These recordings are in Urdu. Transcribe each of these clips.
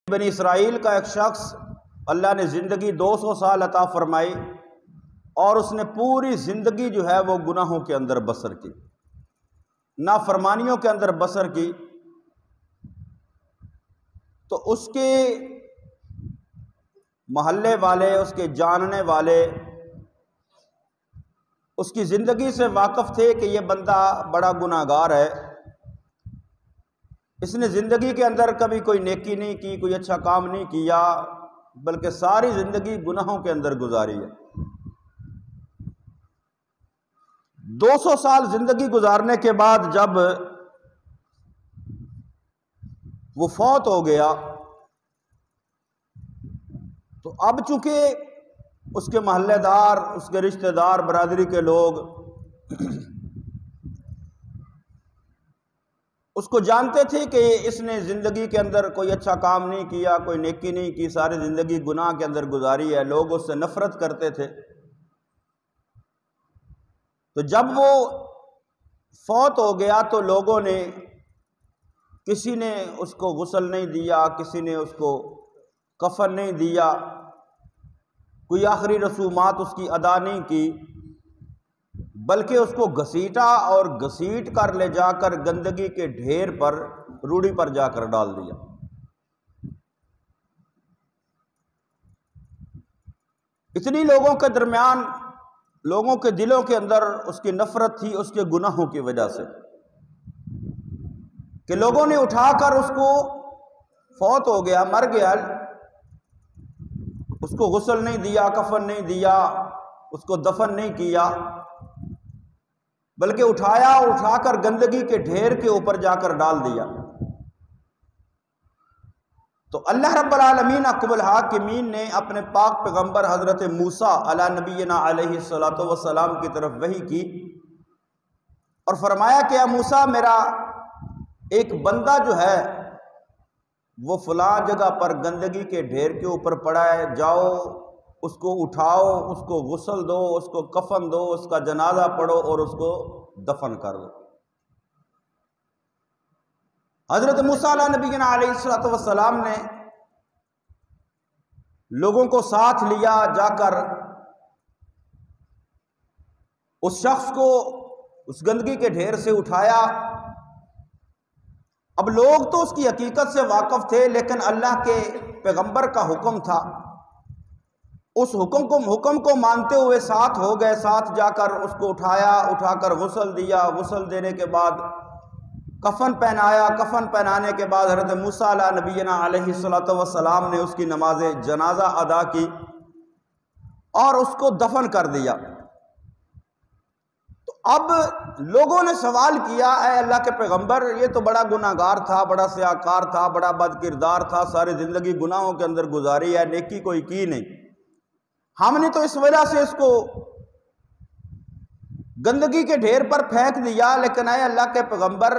بنی اسرائیل کا ایک شخص اللہ نے زندگی 200 سال عطا فرمائی اور اس نے پوری زندگی جو ہے وہ گناہوں کے اندر بسر کی، نافرمانیوں کے اندر بسر کی، تو اس کے محلے والے، اس کے جاننے والے اس کی زندگی سے واقف تھے کہ یہ بندہ بڑا گناہگار ہے، اس نے زندگی کے اندر کبھی کوئی نیکی نہیں کی، کوئی اچھا کام نہیں کیا، بلکہ ساری زندگی گناہوں کے اندر گزاری ہے۔ 200 سال زندگی گزارنے کے بعد جب وہ فوت ہو گیا تو اب چونکہ اس کے محلے دار، اس کے رشتہ دار، برادری کے لوگ اس کو جانتے تھے کہ اس نے زندگی کے اندر کوئی اچھا کام نہیں کیا، کوئی نیکی نہیں کی، ساری زندگی گناہ کے اندر گزاری ہے، لوگ اس سے نفرت کرتے تھے۔ تو جب وہ فوت ہو گیا تو لوگوں نے، کسی نے اس کو غسل نہیں دیا، کسی نے اس کو کفن نہیں دیا، کوئی آخری رسومات اس کی ادا نہیں کی، بلکہ اس کو گھسیٹا اور گھسیٹ کر لے جا کر گندگی کے ڈھیر پر، روڑی پر جا کر ڈال دیا۔ اتنی لوگوں کے درمیان، لوگوں کے دلوں کے اندر اس کی نفرت تھی اس کے گناہوں کی وجہ سے کہ لوگوں نے اٹھا کر اس کو، فوت ہو گیا، مر گیا، اس کو غسل نہیں دیا، کفن نہیں دیا، اس کو دفن نہیں کیا، بلکہ اٹھایا اور اٹھا کر گندگی کے ڈھیر کے اوپر جا کر ڈال دیا۔ تو اللہ رب العالمین احکم الحاکمین نے اپنے پاک پیغمبر حضرت موسیٰ علی نبینا علیہ السلام کی طرف وحی کی اور فرمایا کہ اے موسیٰ، میرا ایک بندہ جو ہے وہ فلاں جگہ پر گندگی کے ڈھیر کے اوپر پڑا ہے، جاؤ اس کو اٹھاؤ، اس کو غسل دو، اس کو کفن دو، اس کا جنازہ پڑھو اور اس کو دفن کر دو۔ حضرت موسیٰ علیہ نبینا علیہ السلام نے لوگوں کو ساتھ لیا، جا کر اس شخص کو اس گندگی کے ڈھیر سے اٹھایا۔ اب لوگ تو اس کی حقیقت سے واقف تھے، لیکن اللہ کے پیغمبر کا حکم تھا، اس حکم کو مانتے ہوئے ساتھ ہو گئے، ساتھ جا کر اس کو اٹھایا، اٹھا کر غسل دیا، غسل دینے کے بعد کفن پہنایا، کفن پہنانے کے بعد حضرت موسیٰ علیہ نبینا علیہ السلام نے اس کی نماز جنازہ ادا کی اور اس کو دفن کر دیا۔ تو اب لوگوں نے سوال کیا، اے اللہ کے پیغمبر، یہ تو بڑا گناہگار تھا، بڑا سیاہکار تھا، بڑا بد کردار تھا، ساری زندگی گناہوں کے اندر گزاری ہے، نیکی کوئی کی نہیں، ہم نے تو اس وجہ سے اس کو گندگی کے ڈھیر پر پھینک دیا، لیکن اے اللہ کے پیغمبر،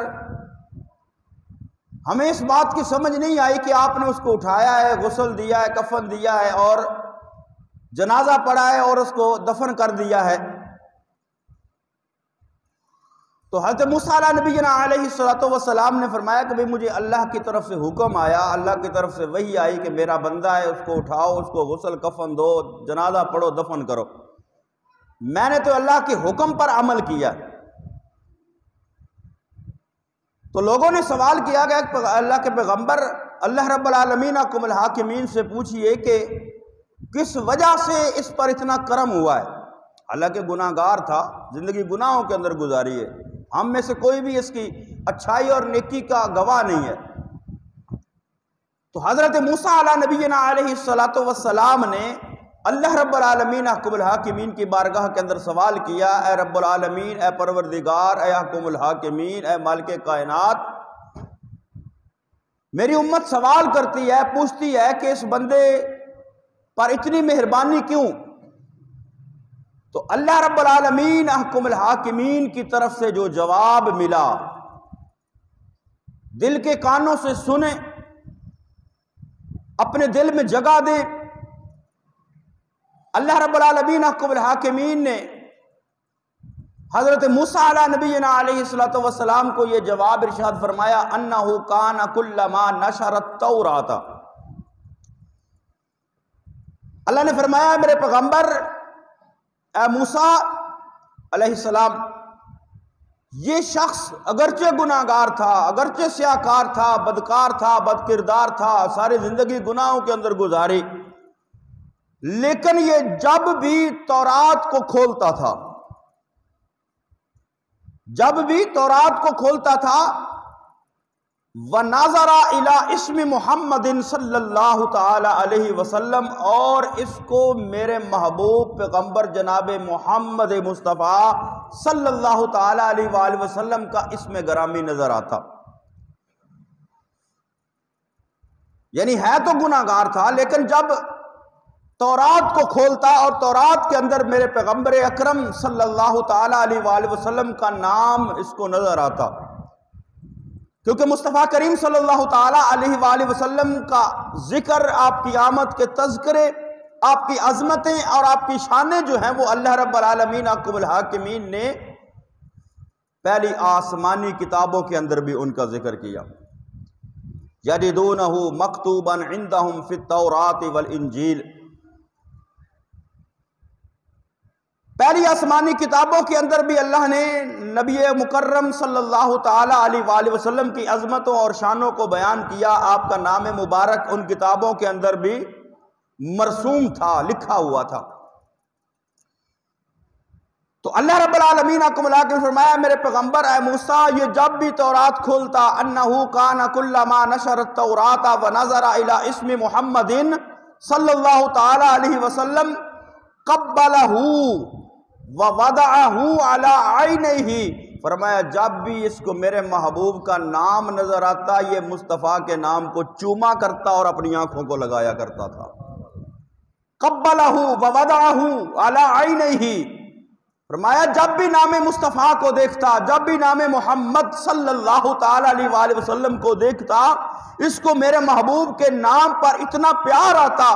ہمیں اس بات کی سمجھ نہیں آئی کہ آپ نے اس کو اٹھایا ہے، غسل دیا ہے، کفن دیا ہے اور جنازہ پڑھا ہے اور اس کو دفن کر دیا ہے۔ تو حضرت موسیٰ علیہ نبینا علیہ السلام نے فرمایا کہ بھئی مجھے اللہ کی طرف سے حکم آیا، اللہ کی طرف سے وحی آئی کہ میرا بندہ ہے، اس کو اٹھاؤ، اس کو غسل کفن دو، جنازہ پڑھو، دفن کرو۔ میں نے تو اللہ کے حکم پر عمل کیا۔ تو لوگوں نے سوال کیا کہ اللہ کے پیغمبر، اللہ رب العالمین احکم الحاکمین سے پوچھئے کہ کس وجہ سے اس پر اتنا کرم ہوا ہے؟ حالانکہ گناہگار تھا، زندگی گناہوں کے اندر گزاری ہے، ہم میں سے کوئی بھی اس کی اچھائی اور نیکی کا گواہ نہیں ہے۔ تو حضرت موسیٰ علیہ نبینا علیہ السلام نے اللہ رب العالمین احکم الحاکمین کی بارگاہ کے اندر سوال کیا، اے رب العالمین، اے پروردگار، اے احکم الحاکمین، اے مالک کائنات، میری امت سوال کرتی ہے، پوچھتی ہے کہ اس بندے پر اتنی مہربانی کیوں؟ تو اللہ رب العالمین احکم الحاکمین کی طرف سے جو جواب ملا، دل کے کانوں سے سنیں، اپنے دل میں جگہ دیں۔ اللہ رب العالمین احکم الحاکمین نے حضرت موسیٰ علیہ نبینا علیہ السلام کو یہ جواب ارشاد فرمایا، انہ کان کلما نشر التوراۃ اللہ نے فرمایا میرے پیغمبر اے موسیٰ علیہ السلام، یہ شخص اگرچہ گناہگار تھا، اگرچہ سیاہکار تھا، بدکار تھا، بد کردار تھا، ساری زندگی گناہوں کے اندر گزاری، لیکن یہ جب بھی تورات کو کھولتا تھا، جب بھی تورات کو کھولتا تھا، وَنَظَرَ إِلَىٰ اسْمِ مُحَمَّدٍ صلی اللہ تعالی علیہ وسلم، اور اس کو میرے محبوب پیغمبر جناب محمد مصطفیٰ صلی اللہ تعالی علیہ وآلہ وسلم کا اسم گرامی نظر آتا. یعنی ہے تو گناہگار تھا، لیکن جب تورات کو کھولتا اور تورات کے اندر میرے پیغمبر اکرم صلی اللہ تعالی علیہ وآلہ وسلم کا نام اس کو نظر آتا، کیونکہ مصطفیٰ کریم صلی اللہ تعالی علیہ وآلہ وسلم کا ذکر، آپ کی آمد کے تذکرے، آپ کی عظمتیں اور آپ کی شانیں جو ہیں وہ اللہ رب العالمین احکم الحاکمین نے پہلی آسمانی کتابوں کے اندر بھی ان کا ذکر کیا. یجدونہ مکتوبا عندہم فی التوراۃ والانجیل، پہلی آسمانی کتابوں کے اندر بھی اللہ نے نبی مکرم صلی اللہ تعالی علیہ وآلہ وسلم کی عظمتوں اور شانوں کو بیان کیا. آپ کا نام مبارک ان کتابوں کے اندر بھی مرسوم تھا، لکھا ہوا تھا. تو اللہ رب العالمین حکم اللہ نے فرمایا میرے پیغمبر اے موسیٰ، یہ جب بھی تورات کھولتا، انہو کان کلما نشر التوراۃ ونظر الی اسم محمد صلی اللہ تعالی علیہ وسلم قبلہ ووضعہ علی عینہ، فرمایا جب بھی اس کو میرے محبوب کا نام نظر آتا، یہ مصطفیٰ کے نام کو چوما کرتا اور اپنی آنکھوں کو لگایا کرتا تھا. قبلہ ووضعہ علی عینہ، فرمایا جب بھی نام مصطفیٰ کو دیکھتا، جب بھی نام محمد صلی اللہ تعالی علیہ وآلہ وسلم کو دیکھتا، اس کو میرے محبوب کے نام پر اتنا پیار آتا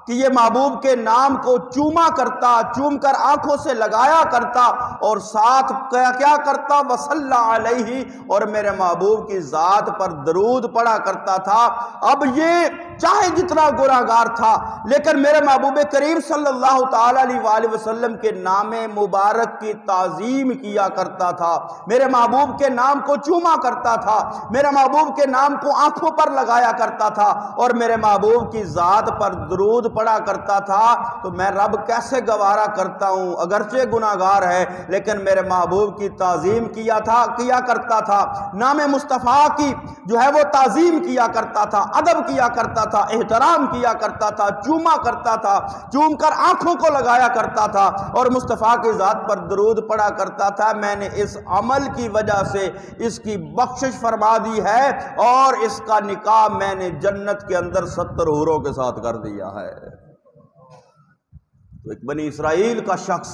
کہ یہ محبوب کے نام کو چوما کرتا، چوم کر آنکھوں سے لگایا کرتا، اور ساتھ کیا کرتا، وصلی علیہ، اور میرے محبوب کی ذات پر درود پڑھا کرتا تھا. اب یہ چاہے جتنا گناہگار تھا، لیکن میرے محبوب کریم صلی اللہ تعالی علیہ وآلہ وسلم کے نام مبارک کی تعظیم کیا کرتا تھا، میرے محبوب کے نام کو چوما کرتا تھا، میرے محبوب کے نام کو آنکھوں پر لگایا کرتا تھا، اور میرے محبوب کی ذات پر درود پڑھا کرتا تھا. تو میں رب کیسے گوارا کرتا ہوں، اگرچہ گناہگار ہے لیکن میرے محبوب کی تعظیم کیا کرتا تھا، نام مصطفیٰ کی جو ہے وہ تعظیم کیا کرتا تھا، ادب کیا کرتا تھا، احترام کیا کرتا تھا، چوما کرتا تھا، چوم کر آنکھوں کو لگایا کرتا تھا، اور مصطفیٰ کی ذات پر درود پڑھا کرتا تھا. میں نے اس عمل کی وجہ سے اس کی بخشش فرما دی ہے، اور اس کا نکاح میں نے جنت کے اندر 70 حوروں کے ساتھ کر دیا ہے. تو ایک بنی اسرائیل کا شخص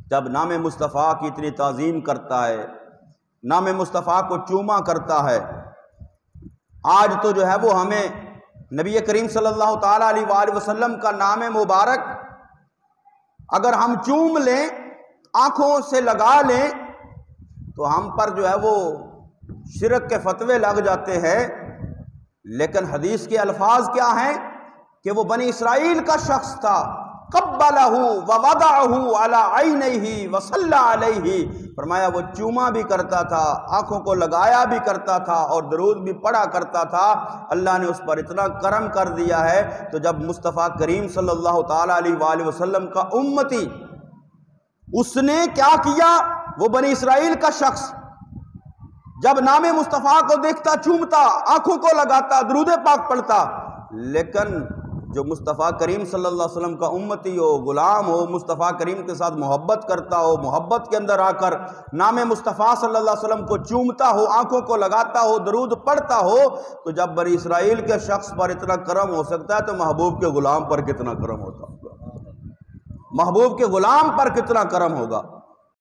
جب نام مصطفیٰ کی اتنی تعظیم کرتا ہے، نام مصطفیٰ کو چوما کرتا ہے، آج تو جو ہے وہ ہمیں نبی کریم صلی اللہ تعالی علیہ وآلہ وسلم کا نام مبارک اگر ہم چوم لیں، آنکھوں سے لگا لیں، تو ہم پر جو ہے وہ شرک کے فتوے لگ جاتے ہیں. لیکن حدیث کے الفاظ کیا ہیں کہ وہ بنی اسرائیل کا شخص تھا. قبلہ ووضعہ علی عینہ وصلی علیہ، فرمایا وہ چوما بھی کرتا تھا، آنکھوں کو لگایا بھی کرتا تھا، اور درود بھی پڑھا کرتا تھا. اللہ نے اس پر اتنا کرم کر دیا ہے. تو جب مصطفیٰ کریم صلی اللہ تعالی علیہ وآلہ وسلم کا امتی، اس نے کیا کیا، وہ بنی اسرائیل کا شخص جب نام مصطفیٰ کو دیکھتا، چومتا، آنکھوں کو لگاتا، درود پاک پڑھتا، لیکن جو مصطفیٰ کریم صلی اللہ علیہ وسلم کا امتی ہو، غلام ہو، مصطفیٰ کریم کے ساتھ محبت کرتا ہو، محبت کے اندر آ کر نام مصطفیٰ صلی اللہ علیہ وسلم کو چومتا ہو، آنکھوں کو لگاتا ہو، درود پڑھتا ہو، تو جب بنی اسرائیل کے شخص پر اتنا کرم ہو سکتا ہے تو محبوب کے غلام پر کتنا کرم ہوتا ہوگا، محبوب کے غلام پر کتنا کرم ہوگا.